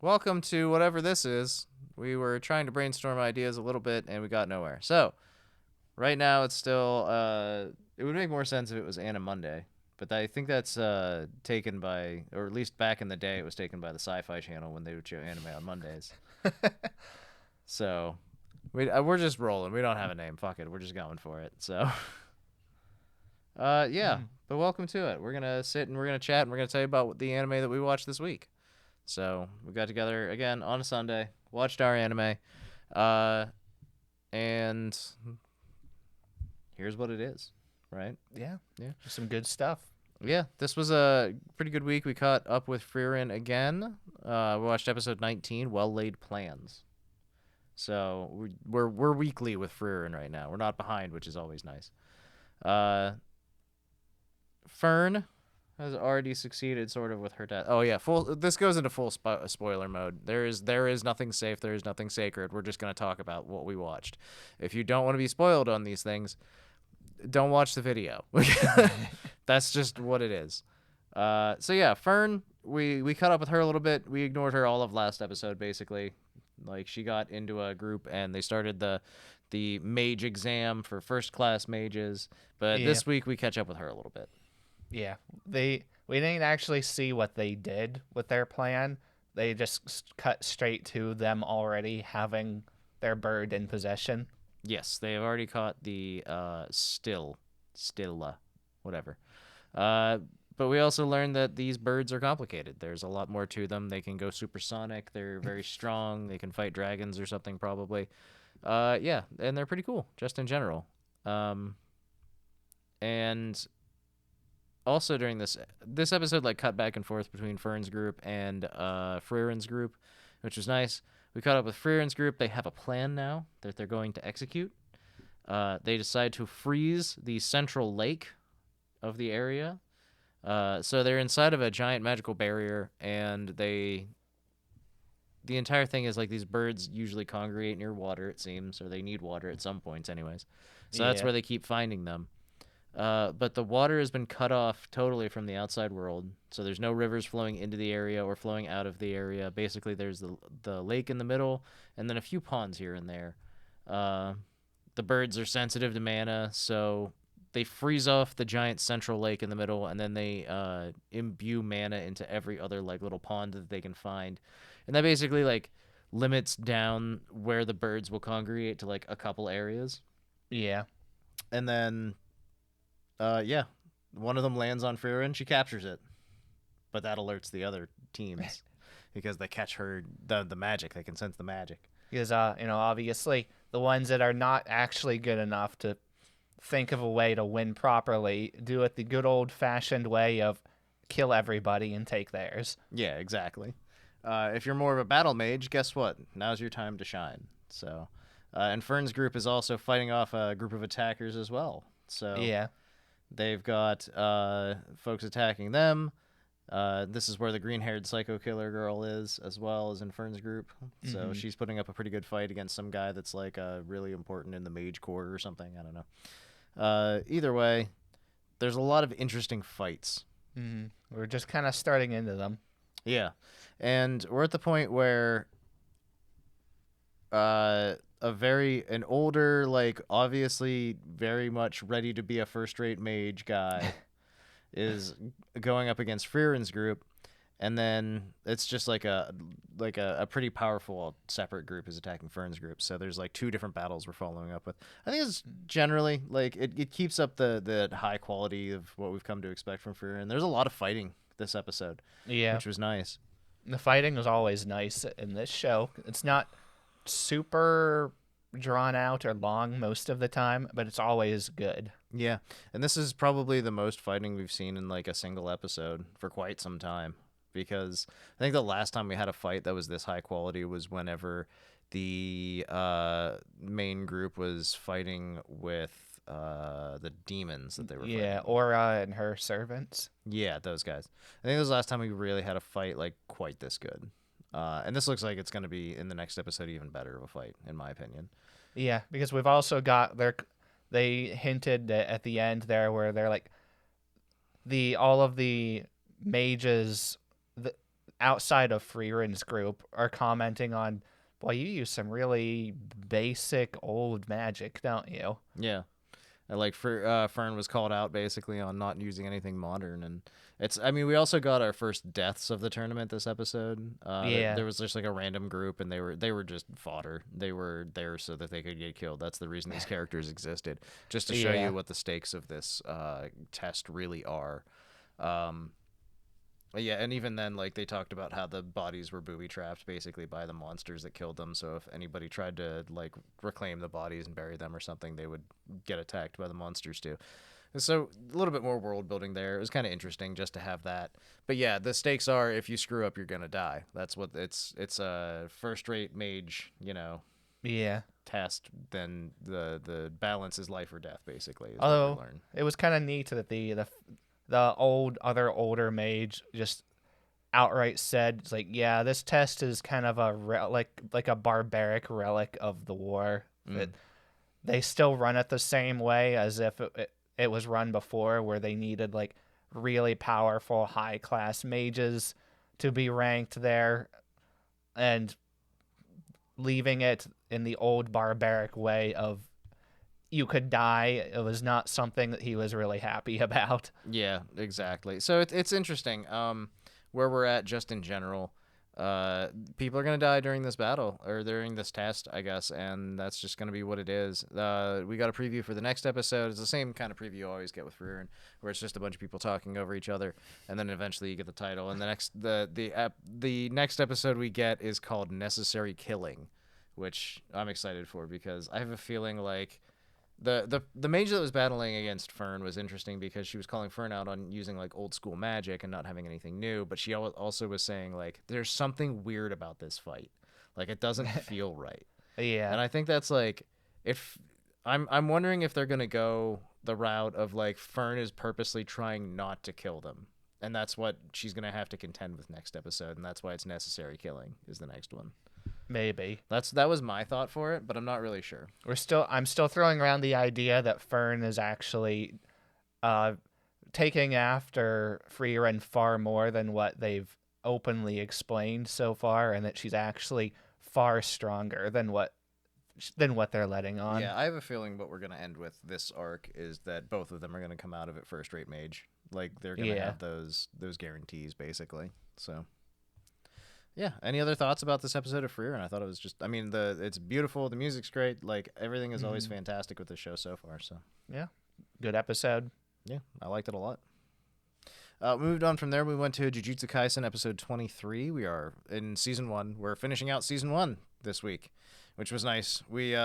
welcome to whatever this is. We were trying to brainstorm ideas a little bit and we got nowhere. So, right now it's still, it would make more sense if it was Anna Monday, but I think that's taken by, or at least back in the day, it was taken by the Sci Fi Channel when they would show anime on Mondays. So, we're just rolling. We don't have a name. Fuck it. We're just going for it. So, yeah, but welcome to it. We're going to sit and we're going to chat and we're going to tell you about the anime that we watched this week. So we got together again on a Sunday, watched our anime, and here's what it is, right? Yeah. Yeah. Some good stuff. Yeah, this was a pretty good week. We caught up with Frieren again. We watched episode 19, Well Laid Plans. So we're weekly with Frieren right now. We're not behind, which is always nice. Fern has already succeeded sort of with her death. Oh yeah, this goes into full spoiler mode. There is nothing safe, there is nothing sacred. We're just going to talk about what we watched. If you don't want to be spoiled on these things, don't watch the video. That's just what it is. So yeah, Fern, we caught up with her a little bit. We ignored her all of last episode basically. Like she got into a group and they started the mage exam for first class mages, but this week we catch up with her a little bit. Yeah, we didn't actually see what they did with their plan. They just cut straight to them already having their bird in possession. Yes, they have already caught the Stilla, whatever. But we also learned that these birds are complicated. There's a lot more to them. They can go supersonic. They're very strong. They can fight dragons or something probably. Yeah, and they're pretty cool just in general. And also during this episode like cut back and forth between Fern's group and Frieren's group, which was nice. We caught up with Frieren's group. They have a plan now that they're going to execute. They decide to freeze the central lake of the area. So they're inside of a giant magical barrier, and the entire thing is like these birds usually congregate near water, it seems, or they need water at some points anyways. So that's where they keep finding them. But the water has been cut off totally from the outside world, so there's no rivers flowing into the area or flowing out of the area. Basically, there's the lake in the middle, and then a few ponds here and there. The birds are sensitive to mana, so they freeze off the giant central lake in the middle, and then they imbue mana into every other like little pond that they can find, and that basically like limits down where the birds will congregate to like a couple areas. Yeah, and then. Yeah, one of them lands on Frieren. She captures it, but that alerts the other teams because they catch her the magic. They can sense the magic. because obviously the ones that are not actually good enough to think of a way to win properly do it the good old fashioned way of kill everybody and take theirs. Yeah, exactly. If you're more of a battle mage, guess what? Now's your time to shine. So, and Fern's group is also fighting off a group of attackers as well. So Yeah. they've got folks attacking them. This is where the green-haired psycho killer girl is, as well as in Fern's group. So she's putting up a pretty good fight against some guy that's like really important in the mage corps or something. I don't know. Either way, there's a lot of interesting fights. We're just kind of starting into them. Yeah, and we're at the point where an older, like obviously very much ready to be a first-rate mage guy is going up against Frieren's group, and then it's just like a pretty powerful separate group is attacking Fern's group. So there's like two different battles we're following up with. I think it's generally like it keeps up the high quality of what we've come to expect from Frieren. There's a lot of fighting this episode, Yeah. which was nice. The fighting was always nice in this show. It's not super drawn out or long most of the time, but it's always good. Yeah, and this is probably the most fighting we've seen in like a single episode for quite some time, because I think the last time we had a fight that was this high quality was whenever the main group was fighting with the demons that they were Yeah, fighting. Aura and her servants. Yeah, those guys. I think it was the last time we really had a fight like quite this good. And this looks like it's going to be in the next episode even better of a fight, in my opinion. Yeah, because we've also got they hinted at the end there where they're like all of the mages outside of Frieren's group are commenting on, well, you use some really basic old magic, don't you? Yeah. Like Fern was called out basically on not using anything modern, and I mean, we also got our first deaths of the tournament this episode. Yeah. There was just like a random group, and they were just fodder. They were there so that they could get killed. That's the reason these characters existed, just to show Yeah. you what the stakes of this test really are. Um, yeah, and even then, like they talked about how the bodies were booby trapped basically by the monsters that killed them. So if anybody tried to like reclaim the bodies and bury them or something, they would get attacked by the monsters too. So a little bit more world building there. It was kind of interesting just to have that. But yeah, the stakes are if you screw up, you're gonna die. That's what it's a first rate mage, Yeah. test. Then the balance is life or death basically. Is what we Although learn. it was kind of neat that the older mage just outright said, it's like, yeah, this test is kind of like a barbaric relic of the war. That they still run it the same way as if it was run before, where they needed like really powerful high class mages to be ranked there, and leaving it in the old barbaric way of you could die. It was not something that he was really happy about. Yeah, exactly. So it's interesting. Where we're at just in general. People are gonna die during this battle or during this test, I guess, and that's just gonna be what it is. We got a preview for the next episode. It's the same kind of preview you always get with Frieren, where it's just a bunch of people talking over each other, and then eventually you get the title. And the next episode we get is called Necessary Killing, which I'm excited for because I have a feeling like the mage that was battling against Fern was interesting because she was calling Fern out on using like old school magic and not having anything new, but she also was saying like there's something weird about this fight, like it doesn't feel right. Yeah. And I think that's like if I'm wondering if they're gonna go the route of like Fern is purposely trying not to kill them, and that's what she's gonna have to contend with next episode, and that's why it's Necessary Killing is the next one. Maybe. That was my thought for it, but I'm not really sure. I'm still throwing around the idea that Fern is actually uh taking after Frieren far more than what they've openly explained so far, and that she's actually far stronger than what they're letting on. Yeah, I have a feeling what we're gonna end with this arc is that both of them are gonna come out of it first rate mage. Like they're gonna Yeah. have those guarantees basically. So yeah. Any other thoughts about this episode of Frieren? I thought it was just it's beautiful, the music's great, like everything is always fantastic with this show so far. So Yeah. Good episode. yeah, I liked it a lot. We moved on from there. We went to Jujutsu Kaisen episode 23. We are in season 1. We're finishing out season 1 this week, which was nice. We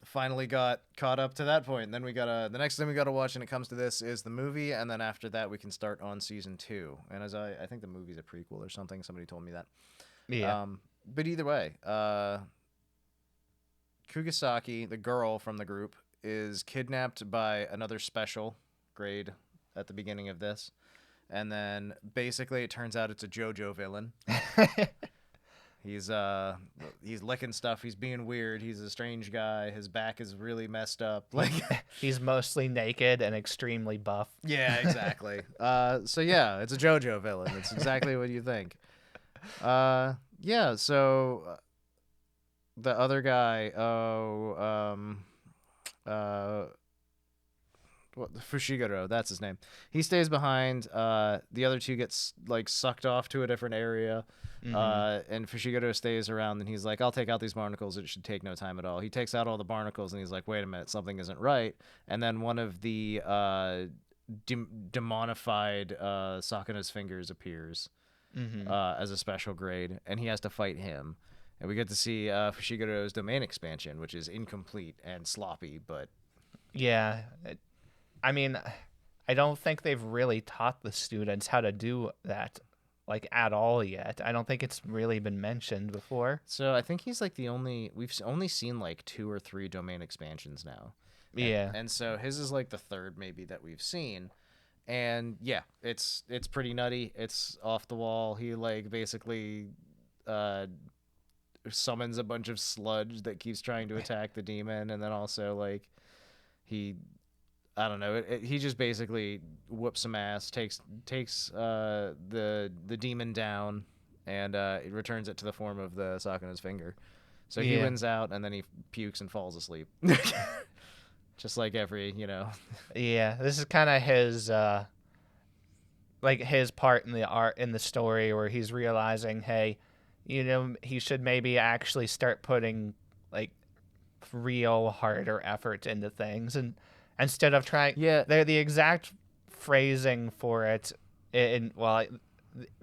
finally got caught up to that point. And then the next thing we got to watch when it comes to this is the movie, and then after that we can start on season 2. And as I think the movie's a prequel or something. Somebody told me that. Yeah. But either way, Kugisaki, the girl from the group, is kidnapped by another special grade at the beginning of this. And then basically it turns out it's a JoJo villain. He's licking stuff, he's being weird, he's a strange guy, his back is really messed up. Like He's mostly naked and extremely buff. yeah, exactly. So yeah, it's a JoJo villain. It's exactly what you think. Yeah, so the other guy, Fushiguro, that's his name. He stays behind. The other two gets like sucked off to a different area. And Fushiguro stays around, and he's like, I'll take out these barnacles. It should take no time at all. He takes out all the barnacles, and he's like, wait a minute, something isn't right. And then one of the demonified Sakana's fingers appears as a special grade, and he has to fight him. And we get to see Fushiguro's domain expansion, which is incomplete and sloppy, but... Yeah. I mean, I don't think they've really taught the students how to do that, like, at all yet. I don't think it's really been mentioned before. So I think he's like we've only seen like 2 or 3 domain expansions now. Yeah. And so his is like the third maybe that we've seen. And yeah, it's pretty nutty. It's off the wall. He like basically summons a bunch of sludge that keeps trying to attack the demon, and then also like he I don't know. He just basically whoops some ass, takes the demon down, and it returns it to the form of the sock on his finger. So he Yeah. wins out, and then he pukes and falls asleep, just like every Yeah, this is kind of his like his part in the story where he's realizing, hey, he should maybe actually start putting like real harder effort into things, and instead of trying, Yeah, they're the exact phrasing for it in well,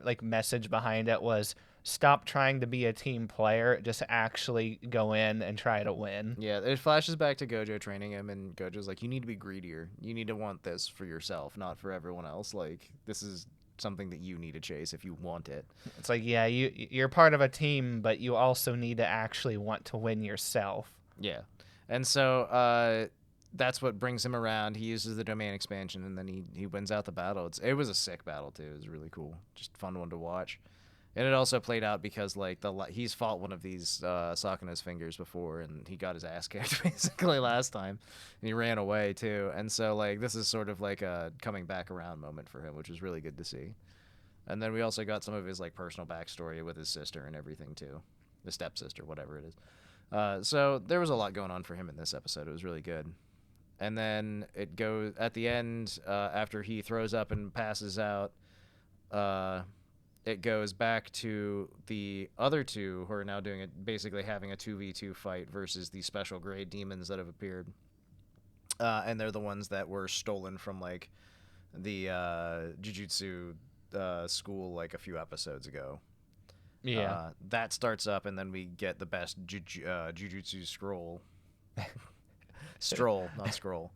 like message behind it was stop trying to be a team player, just actually go in and try to win. yeah. It flashes back to Gojo training him, and Gojo's like, "You need to be greedier. You need to want this for yourself, not for everyone else. Like this is something that you need to chase if you want it." It's like, yeah, you're part of a team, but you also need to actually want to win yourself. Yeah, and so that's what brings him around. He uses the domain expansion, and then he wins out the battle. It was a sick battle too. It was really cool, just fun one to watch. And it also played out because like he's fought one of these sock on his fingers before, and he got his ass kicked basically last time, and he ran away too. And so like this is sort of like a coming back around moment for him, which was really good to see. And then we also got some of his like personal backstory with his sister and everything too, the stepsister, whatever it is. So there was a lot going on for him in this episode. It was really good. And then it goes at the end after he throws up and passes out. It goes back to the other two who are now doing it, basically having a 2v2 fight versus the special grade demons that have appeared. And they're the ones that were stolen from like the Jujutsu school like a few episodes ago. Yeah. That starts up, and then we get the best Jujutsu scroll. Stroll, not scroll.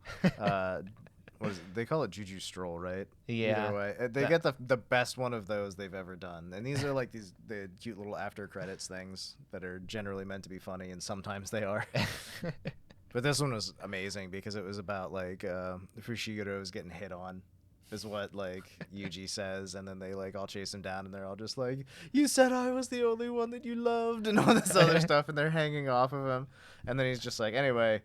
What is it? They call it Juju Stroll, right? Yeah. Either way, they get the best one of those they've ever done, and these are like the cute little after credits things that are generally meant to be funny, and sometimes they are. But this one was amazing because it was about like Fushiguro is getting hit on, is what like Yuji says, and then they like all chase him down, and they're all just like, "You said I was the only one that you loved," and all this other stuff, and they're hanging off of him, and then he's just like, "Anyway,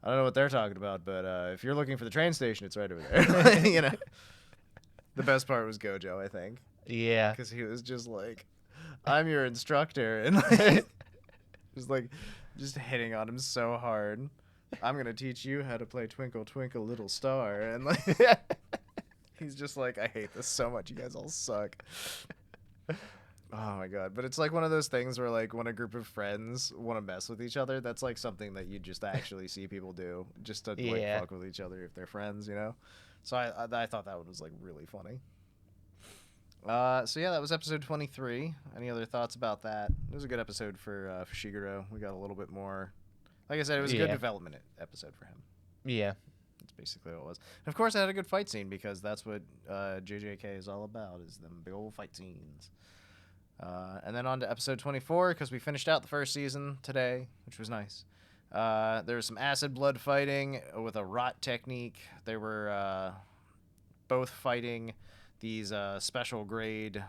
I don't know what they're talking about, but if you're looking for the train station, it's right over there." You know. The best part was Gojo, I think, Yeah. because he was just like, "I'm your instructor," and like, just hitting on him so hard. "I'm gonna teach you how to play Twinkle Twinkle Little Star," and like, he's just like, "I hate this so much. You guys all suck." Oh my god. But it's like one of those things where like when a group of friends want to mess with each other, that's like something that you just actually see people do just to like fuck with each other if they're friends, you know? So I thought that one was like really funny. So yeah, that was episode 23. Any other thoughts about that? It was a good episode for Fushiguro. We got a little bit more. Like I said, it was a good development episode for him. Yeah. That's basically what it was. And of course, I had a good fight scene because that's what JJK is all about, is them big old fight scenes. And then on to episode 24 because we finished out the first season today, which was nice. There was some acid blood fighting with a rot technique. They were both fighting these special grade.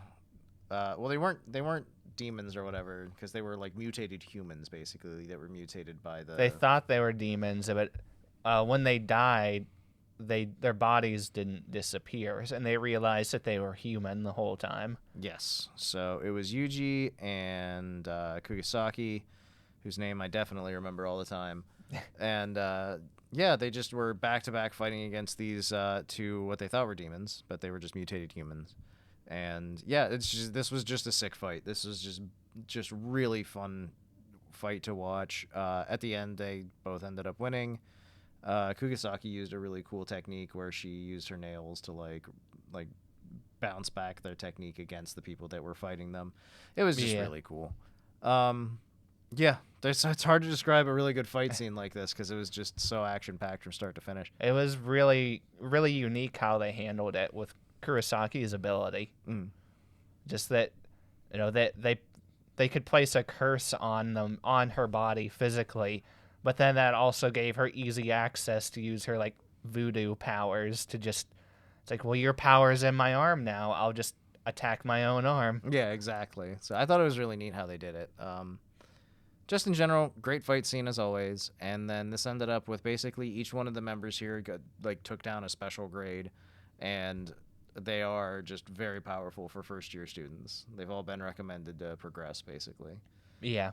Well, they weren't demons or whatever because they were like mutated humans basically that were mutated by the. They thought they were demons, but when they died, their bodies didn't disappear, and they realized that they were human the whole time. Yes. So it was Yuji and Kugisaki, whose name I definitely remember all the time. And yeah, they just were back-to-back fighting against these two what they thought were demons, but they were just mutated humans. And yeah, this was just a sick fight. This was just really fun fight to watch. At the end, they both ended up winning. Kugisaki used a really cool technique where she used her nails to like bounce back their technique against the people that were fighting them. It was just really cool. Yeah, it's hard to describe a really good fight scene like this because it was just so action-packed from start to finish. It was really, really unique how they handled it with Kurisaki's ability. Just that, that they could place a curse on her body physically, but then that also gave her easy access to use her like voodoo powers to just. It's like, well, your power's in my arm now. I'll just attack my own arm. Yeah, exactly. So I thought it was really neat how they did it. just in general, great fight scene as always. And then this ended up with basically each one of the members here took down a special grade, and they are just very powerful for first year students. They've all been recommended to progress basically. Yeah.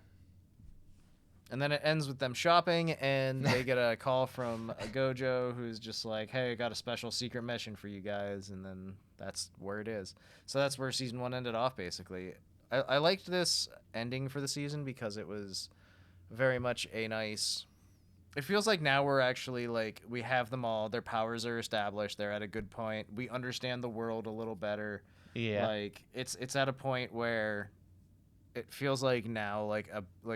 And then it ends with them shopping, and they get a call from a Gojo who's just like, hey, I got a special secret mission for you guys. And then that's where it is. So that's where season 1 ended off, basically. I liked this ending for the season because it was very much a nice... It feels like now we're actually, like, we have them all. Their powers are established. They're at a good point. We understand the world a little better. Yeah. Like, it's at a point where... It feels like now like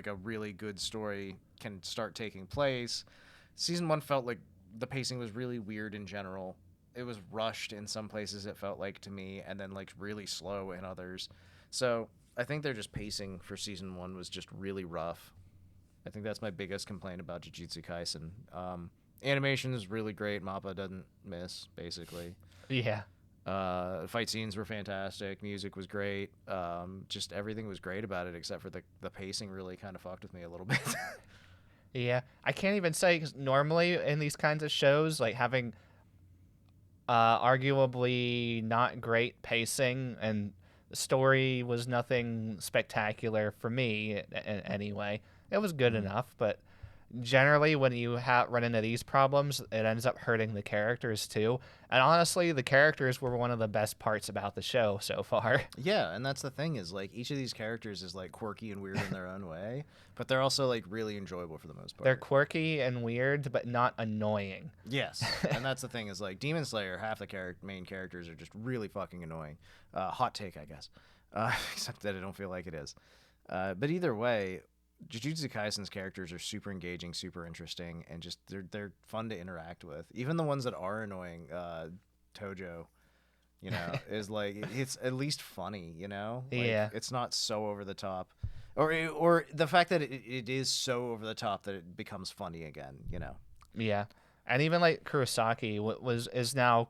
a really good story can start taking place. Season 1 felt like the pacing was really weird in general. It was rushed in some places, it felt like to me, and then like really slow in others. So I think their just pacing for season 1 was just really rough. I think that's my biggest complaint about Jujutsu Kaisen. Animation is really great. Mappa doesn't miss, basically. Yeah. Fight scenes were fantastic. Music was great. Just everything was great about it, except for the pacing really kind of fucked with me a little bit. Yeah. I can't even say, 'cause normally in these kinds of shows, like having arguably not great pacing and the story was nothing spectacular for me anyway. It was good enough, but generally when you run into these problems, it ends up hurting the characters too. And honestly, the characters were one of the best parts about the show so far. Yeah, and that's the thing is like each of these characters is like quirky and weird in their own way, but they're also like really enjoyable for the most part. They're quirky and weird, but not annoying. Yes, and that's the thing is like Demon Slayer, half the main characters are just really fucking annoying. Hot take, I guess, except that I don't feel like it is. But either way, Jujutsu Kaisen's characters are super engaging, super interesting, and just they're fun to interact with. Even the ones that are annoying, Tojo, you know, is like it's at least funny, you know? Like, Yeah. it's not so over the top. Or the fact that it is so over the top that it becomes funny again, you know. Yeah. And even like Kurosaki is now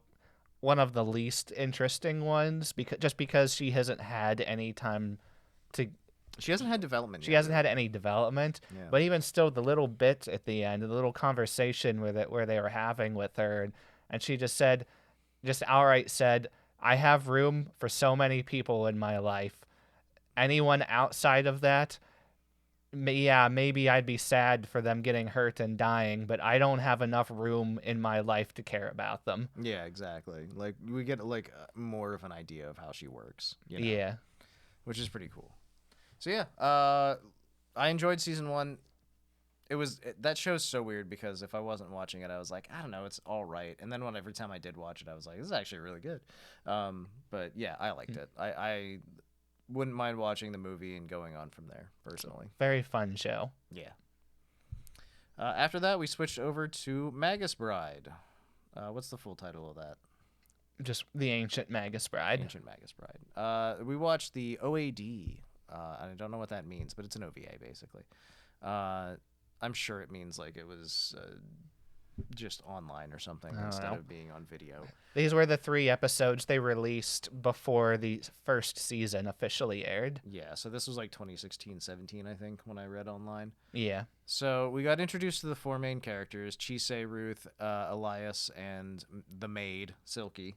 one of the least interesting ones because she hasn't had any time to She hasn't had development she yet, hasn't really. had any development. Yeah. But even still, the little bit at the end, the little conversation where they were having with her, and she just outright said, "I have room for so many people in my life. Anyone outside of that, yeah, maybe I'd be sad for them getting hurt and dying, but I don't have enough room in my life to care about them." Yeah, exactly. Like we get like more of an idea of how she works, you know? Yeah. Which is pretty cool. So yeah, I enjoyed season 1. That show's so weird because if I wasn't watching it, I was like, I don't know, it's all right. And then every time I did watch it, I was like, this is actually really good. But yeah, I liked it. I wouldn't mind watching the movie and going on from there personally. Very fun show. Yeah. After that, we switched over to Magus Bride. What's the full title of that? Just the Ancient Magus Bride. Ancient Magus Bride. We watched the OAD. I don't know what that means, but it's an OVA basically. I'm sure it means like it was just online or something instead of being on video. These were the 3 episodes they released before the first season officially aired. Yeah, so this was like 2016-17, I think, when I read online. Yeah. So we got introduced to the 4 main characters, Chisei, Ruth, Elias, and the maid, Silky,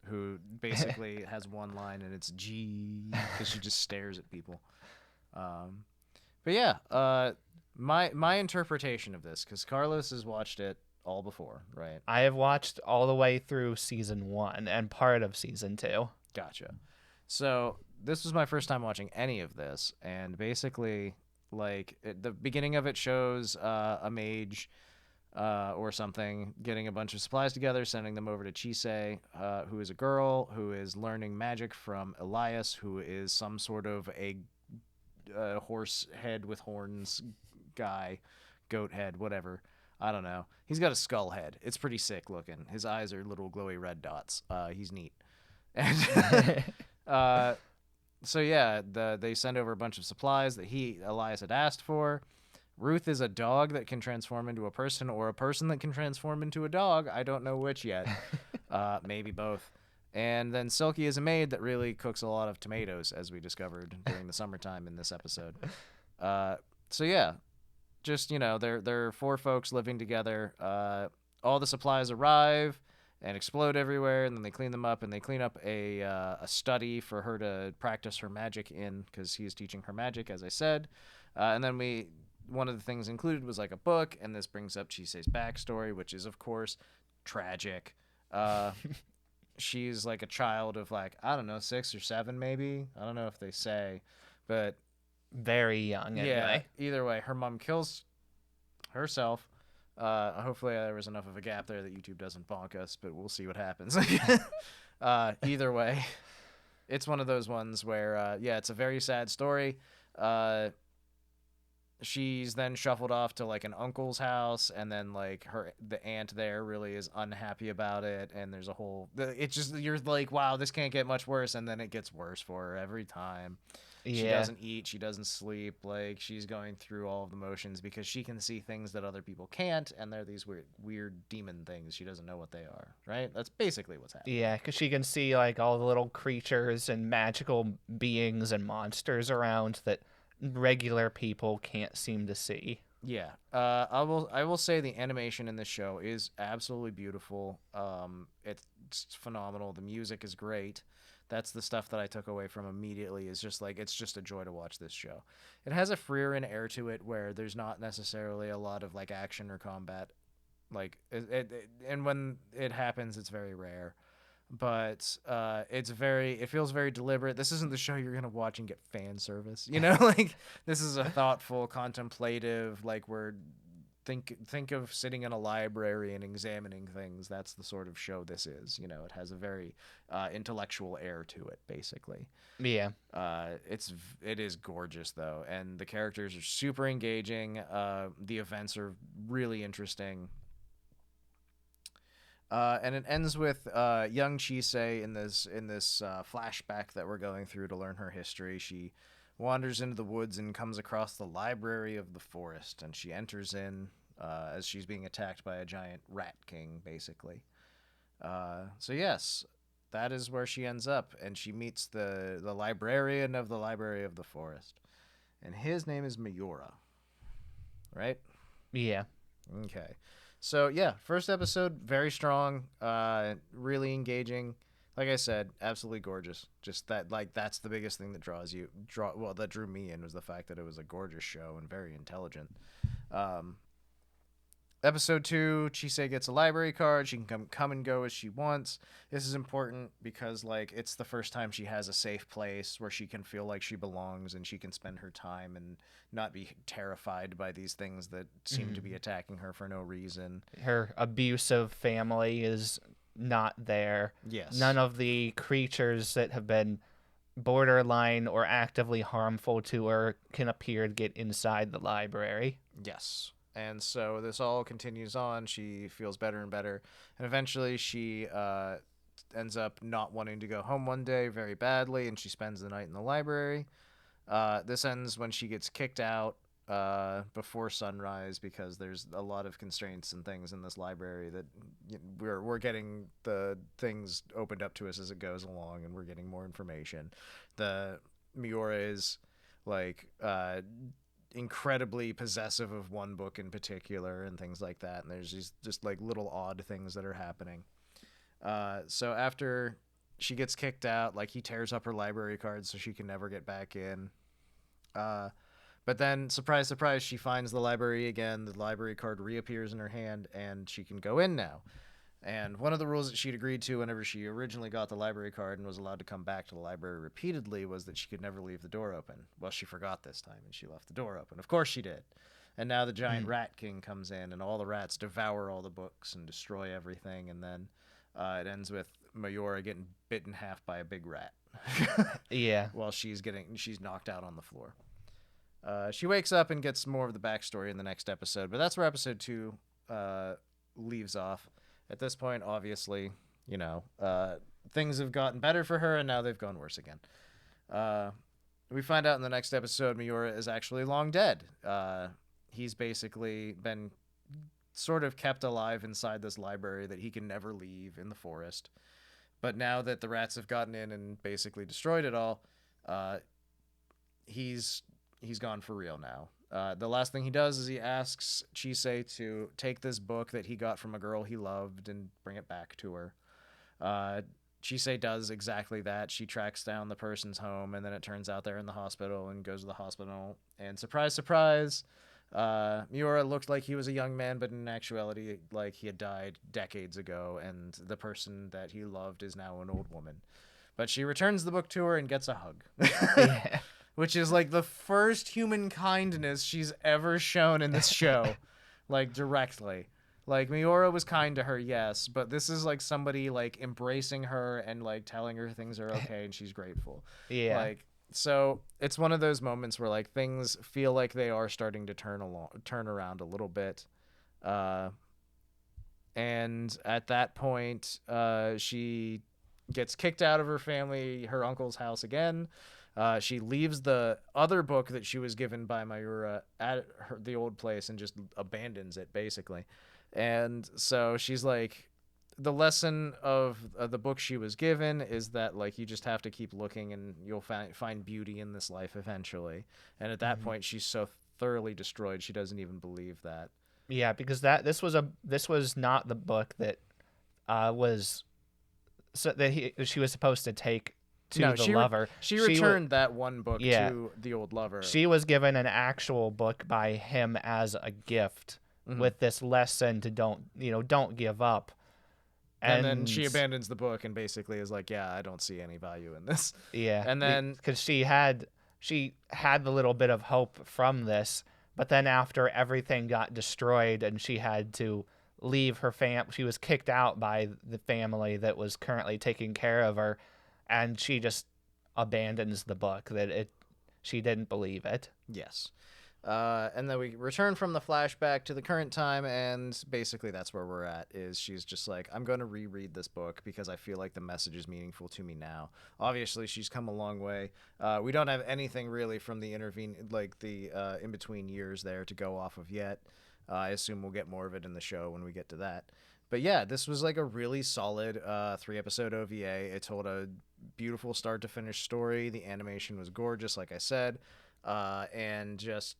who basically has one line, and it's G, because she just stares at people. But yeah, my interpretation of this, because Carlos has watched it all before, right? I have watched all the way through season 1 and part of season 2. Gotcha. So this was my first time watching any of this, and basically, like, the beginning of it shows a mage or something getting a bunch of supplies together, sending them over to Chisei, who is a girl who is learning magic from Elias, who is some sort of a horse head with horns guy, goat head, whatever. I don't know. He's got a skull head. It's pretty sick looking. His eyes are little glowy red dots. He's neat. And so yeah, they send over a bunch of supplies that Elias had asked for. Ruth is a dog that can transform into a person, or a person that can transform into a dog. I don't know which yet. Maybe both. And then Silky is a maid that really cooks a lot of tomatoes, as we discovered during the summertime in this episode. So yeah, just they're four folks living together. All the supplies arrive and explode everywhere, and then they clean them up, and they clean up a study for her to practice her magic in, because he's teaching her magic, as I said. And then one of the things included was like a book, and this brings up Chise's backstory, which is of course tragic. Uh, she's like a child of, like, I don't know, 6 or 7 maybe. I don't know if they say, but Very young, yeah. anyway. Either way, her mom kills herself. Hopefully there was enough of a gap there that YouTube doesn't bonk us, but we'll see what happens. Either way, it's one of those ones where yeah, it's a very sad story. Uh, she's then shuffled off to like an uncle's house, and then like the aunt there really is unhappy about it, and there's a whole, it's just, you're like, wow, this can't get much worse, and then it gets worse for her every time. She Yeah. doesn't eat, she doesn't sleep, like she's going through all of the motions because she can see things that other people can't, and they're these weird demon things. She doesn't know what they are, right? That's basically what's happening. Yeah, because she can see like all the little creatures and magical beings and monsters around that regular people can't seem to see. Yeah. I will say the animation in this show is absolutely beautiful. It's phenomenal. The music is great. That's the stuff that I took away from immediately, is just like, it's just a joy to watch this show. It has a Frieren air to it where there's not necessarily a lot of like action or combat. Like and when it happens, it's very rare. But it feels very deliberate. This isn't the show you're gonna watch and get fan service, like, this is a thoughtful, contemplative, like, we're think of sitting in a library and examining things. That's the sort of show this is. It has a very intellectual air to it, basically. Yeah. It is gorgeous though, and the characters are super engaging. The events are really interesting. And it ends with young Chise in this flashback that we're going through to learn her history. She wanders into the woods and comes across the library of the forest, and she enters in as she's being attacked by a giant rat king, basically. So yes, that is where she ends up, and she meets the librarian of the library of the forest, and his name is Mayura, right? Yeah. Okay. So yeah, first episode, very strong, really engaging. Like I said, absolutely gorgeous. Just that, like, that's the biggest thing that that drew me in, was the fact that it was a gorgeous show and very intelligent. Um, Episode 2, Chise gets a library card. She can come and go as she wants. This is important because, like, it's the first time she has a safe place where she can feel like she belongs, and she can spend her time and not be terrified by these things that seem to be attacking her for no reason. Her abusive family is not there. Yes. None of the creatures that have been borderline or actively harmful to her can appear to get inside the library. Yes. And so this all continues on. She feels better and better. And eventually she ends up not wanting to go home one day very badly, and she spends the night in the library. This ends when she gets kicked out before sunrise, because there's a lot of constraints and things in this library that we're getting the things opened up to us as it goes along, and we're getting more information. The Miura is like incredibly possessive of one book in particular and things like that, and there's these just like little odd things that are happening. So after she gets kicked out, like, he tears up her library card so she can never get back in. But then, surprise, surprise, she finds the library again. The library card reappears in her hand, and she can go in now. And one of the rules that she'd agreed to whenever she originally got the library card and was allowed to come back to the library repeatedly was that she could never leave the door open. Well, she forgot this time, and she left the door open. Of course she did. And now the giant rat king comes in, and all the rats devour all the books and destroy everything. And then it ends with Mayura getting bit in half by a big rat. Yeah. While she's knocked out on the floor. She wakes up and gets more of the backstory in the next episode, but that's where episode 2 leaves off. At this point, obviously, things have gotten better for her, and now they've gone worse again. We find out in the next episode Miura is actually long dead. He's basically been sort of kept alive inside this library that he can never leave in the forest. But now that the rats have gotten in and basically destroyed it all, he's gone for real now. The last thing he does is he asks Chisei to take this book that he got from a girl he loved and bring it back to her. Uh, Chisei does exactly that. She tracks down the person's home, and then it turns out they're in the hospital and goes to the hospital. And surprise, surprise, Miura looked like he was a young man, but in actuality, like he had died decades ago, and the person that he loved is now an old woman. But she returns the book to her and gets a hug. Yeah. Which is like the first human kindness she's ever shown in this show, like directly. Like Miura was kind to her, yes, but this is like somebody like embracing her and like telling her things are okay and she's grateful. Yeah. Like so it's one of those moments where like things feel like they are starting to turn around a little bit. And at that point, she gets kicked out of her family, her uncle's house again. She leaves the other book that she was given by Mayura at the old place and just abandons it, basically. And so she's like, the lesson of the book she was given is that like you just have to keep looking and you'll find beauty in this life eventually. And at that point, she's so thoroughly destroyed she doesn't even believe that. Yeah, because this was not the book that was so that she was supposed to take to No, the lover. she returned that one book Yeah. to the old lover. She was given an actual book by him as a gift with this lesson to don't give up. And then she abandons the book and basically is like, yeah, I don't see any value in this. Yeah. And then because she had the little bit of hope from this, but then after everything got destroyed and she had to leave her she was kicked out by the family that was currently taking care of her, and she just abandons the book she didn't believe it. yes. And then we return from the flashback to the current time, and basically that's where we're at, is she's just like, I'm going to reread this book because I feel like the message is meaningful to me now. Obviously, she's come a long way. We don't have anything really from the in-between years there to go off of yet. I assume we'll get more of it in the show when we get to that. But yeah, this was like a really solid 3-episode OVA. It told a beautiful start to finish story. The animation was gorgeous, like I said. And just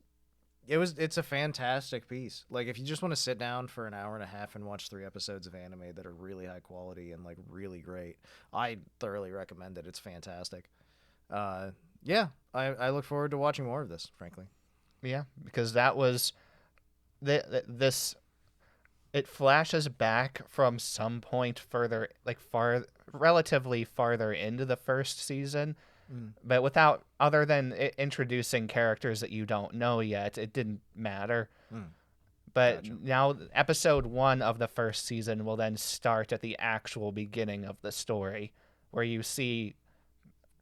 it's a fantastic piece. Like if you just want to sit down for an hour and a half and watch 3 episodes of anime that are really high quality and like really great, I thoroughly recommend it. It's fantastic. Yeah, I look forward to watching more of this, frankly. Yeah, because that was this. It flashes back from some point further, like relatively farther into the first season. But without, other than introducing characters that you don't know yet, it didn't matter. But Gotcha. now episode 1 of the first season will then start at the actual beginning of the story, where you see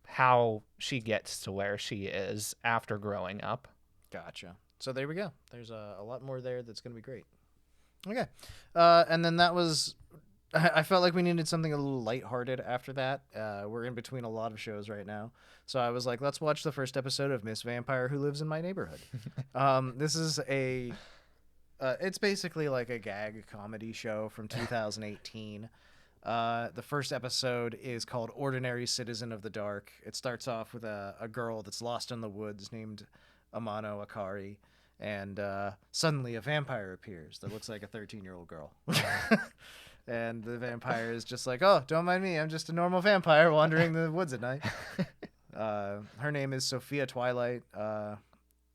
how she gets to where she is after growing up. Gotcha. So there we go. There's a lot more there that's going to be great. Okay. And then that was... I felt like we needed something a little lighthearted after that. We're in between a lot of shows right now. So I was like, let's watch the first episode of Miss Vampire Who Lives in My Neighborhood. This is it's basically like a gag comedy show from 2018. The first episode is called Ordinary Citizen of the Dark. It starts off with a girl that's lost in the woods named Amano Akari. And suddenly a vampire appears that looks like a 13-year-old girl. And the vampire is just like, oh, don't mind me. I'm just a normal vampire wandering the woods at night. Her name is Sophia Twilight.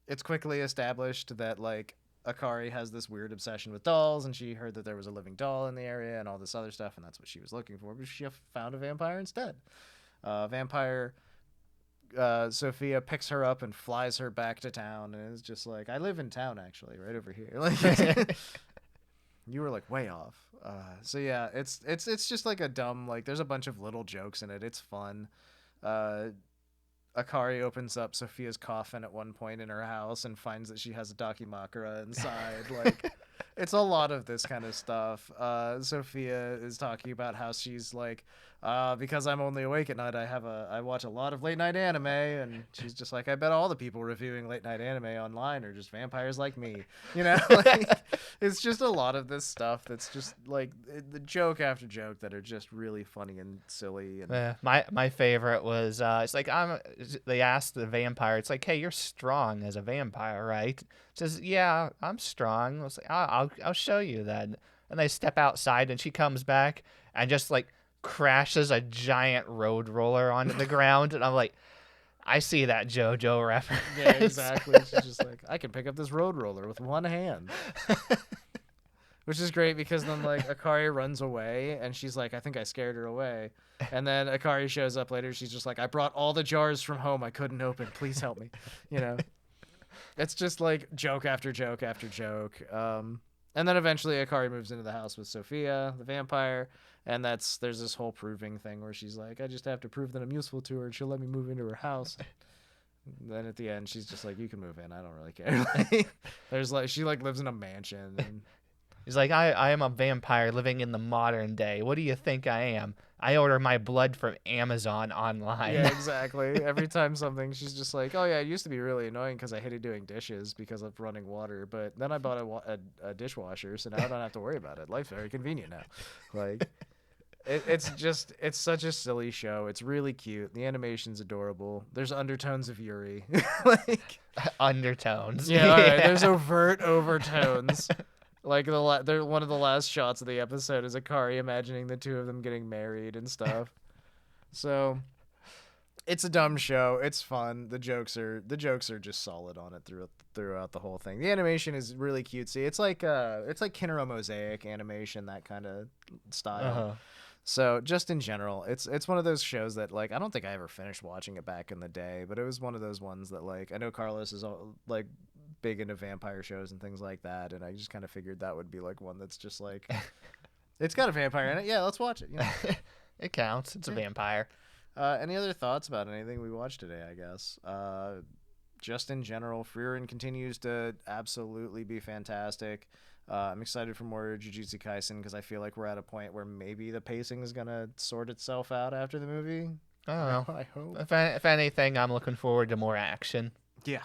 It's quickly established that, like, Akari has this weird obsession with dolls, and she heard that there was a living doll in the area and all this other stuff, and that's what she was looking for. But she found a vampire instead. Sophia picks her up and flies her back to town, and is just like, I live in town, actually, right over here. Like... You were like way off. So yeah, it's just like a dumb, like there's a bunch of little jokes in it. It's fun. Akari opens up Sophia's coffin at one point in her house and finds that she has a Dakimakura inside. Like it's a lot of this kind of stuff. Sophia is talking about how she's like, Because I'm only awake at night, I watch a lot of late night anime, and she's just like, I bet all the people reviewing late night anime online are just vampires like me, like it's just a lot of this stuff that's just like the joke after joke that are just really funny and silly. And My favorite was it's like they asked the vampire, it's like, hey, you're strong as a vampire, right? Says, yeah, I'm strong. I was like, I'll show you then. And they step outside, and she comes back and just like crashes a giant road roller onto the ground, and I'm like, I see that JoJo reference. Yeah, exactly. She's just like, I can pick up this road roller with one hand. Which is great because then like Akari runs away and she's like, I think I scared her away. And then Akari shows up later. She's just like, I brought all the jars from home I couldn't open. Please help me. It's just like joke after joke after joke. And then eventually Akari moves into the house with Sophia, the vampire. And there's this whole proving thing where she's like, I just have to prove that I'm useful to her and she'll let me move into her house. Then at the end, she's just like, you can move in. I don't really care. She lives in a mansion. And he's like, I am a vampire living in the modern day. What do you think I am? I order my blood from Amazon online. Yeah, exactly. Every time she's just like, oh yeah, it used to be really annoying because I hated doing dishes because of running water. But then I bought a dishwasher, so now I don't have to worry about it. Life's very convenient now. Like, it's such a silly show. It's really cute. The animation's adorable. There's undertones of Yuri. Like undertones. Yeah, all right. There's overt overtones. Like one of the last shots of the episode is Akari imagining the two of them getting married and stuff. So it's a dumb show. It's fun. The jokes are just solid on it throughout the whole thing. The animation is really cutesy. It's like Kinnero Mosaic animation, that kind of style. Uh-huh. So just in general, it's one of those shows that like I don't think I ever finished watching it back in the day, but it was one of those ones that like I know Carlos is like big into vampire shows and things like that, and I just kind of figured that would be like one that's just like it's got a vampire in it. Yeah, let's watch it. It counts. It's a vampire. Any other thoughts about anything we watched today? I guess just in general, Frieren continues to absolutely be fantastic. I'm excited for more Jujutsu Kaisen because I feel like we're at a point where maybe the pacing is gonna sort itself out after the movie. I don't know. I hope. If anything, I'm looking forward to more action. Yeah,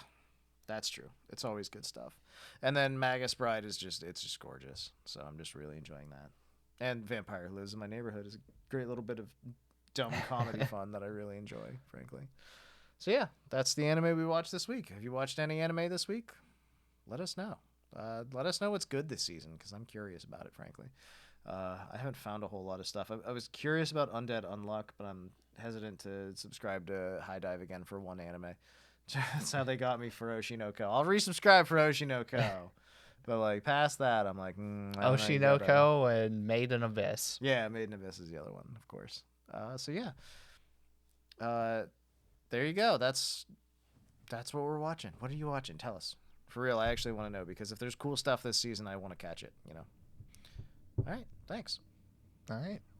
that's true. It's always good stuff. And then Magus Bride is just gorgeous. So I'm just really enjoying that. And Vampire Who Lives in My Neighborhood is a great little bit of dumb comedy fun that I really enjoy, frankly. So yeah, that's the anime we watched this week. Have you watched any anime this week? Let us know. Let us know what's good this season because I'm curious about it, frankly. I haven't found a whole lot of stuff. I was curious about Undead Unluck, but I'm hesitant to subscribe to High Dive again for one anime. That's how they got me for Oshinoko. I'll resubscribe for Oshinoko. But like past that, I'm like, Oshinoko and Made in Abyss. Yeah, Made in Abyss is the other one, of course. So yeah. There you go. That's what we're watching. What are you watching? Tell us. For real, I actually want to know because if there's cool stuff this season, I want to catch it, All right, thanks. All right.